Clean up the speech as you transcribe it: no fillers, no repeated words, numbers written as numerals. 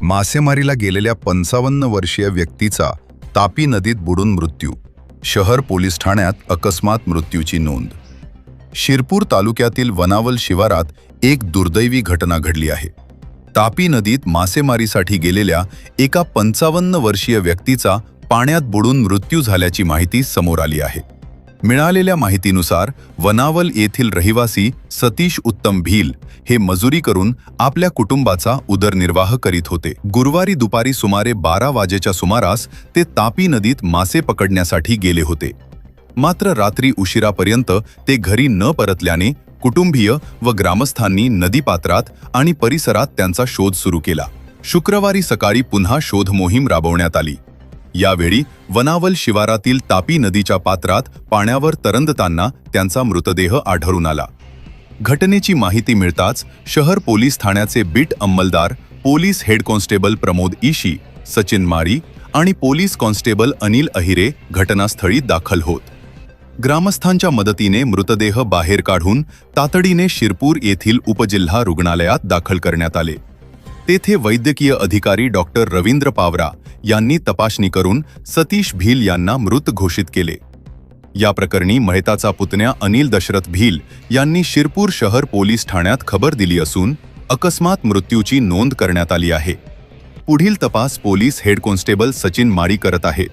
मासेमारीला गेलेल्या 55 वर्षीय व्यक्तीचा तापी नदीत बुडून मृत्यू. शहर पोलीस ठाण्यात अकस्मात मृत्यूची नोंद. शिरपूर तालुक्यातील वनावल शिवारात एक दुर्दैवी घटना घडली आहे. तापी नदीत मासेमारीसाठी गेलेल्या एका 55 वर्षीय व्यक्तीचा पाण्यात बुडून मृत्यू झाल्याची माहिती समोर आली आहे. मिळालेल्या माहितीनुसार वनावल येथील रहिवासी सतीश उत्तम भील हे मजुरी करून आपल्या कुटुंबाचा उदरनिर्वाह करीत होते. गुरुवारी दुपारी सुमारे 12 वाजेच्या सुमारास ते तापी नदीत मासे पकडण्यासाठी गेले होते. मात्र रात्री उशिरापर्यंत ते घरी न परतल्याने कुटुंबीय व ग्रामस्थांनी नदीपात्रात आणि परिसरात त्यांचा शोध सुरू केला. शुक्रवारी सकाळी पुन्हा शोध मोहीम राबवण्यात आली. यावेळी वनावल शिवारातील तापी नदीच्या पात्रात पाण्यावर तरंगताना त्यांचा मृतदेह आढळून आला. घटनेची माहिती मिळताच शहर पोलीस ठाण्याचे बीट अंमलदार, police head constable Pramod Ishi, Sachin Mari आणि पोलीस कॉन्स्टेबल अनिल अहिरे घटनास्थळी दाखल होत. ग्रामस्थांच्या मदतीने मृतदेह बाहेर काढून तातडीने शिरपूर येथील उपजिल्हा रुग्णालयात दाखल करण्यात आले. तेथे वैद्यकीय अधिकारी डॉक्टर रवींद्र पावरा यांनी तपासणी करून सतीश भील यांना मृत घोषित केले. या प्रकरणी मयताचा पुतण्या अनिल दशरथ भील यांनी शिरपूर शहर पोलीस ठाण्यात खबर दिली असून अकस्मात मृत्यूची नोंद करण्यात आली आहे. पुढील तपास पोलीस हेड कॉन्स्टेबल सचिन मारी करत आहेत.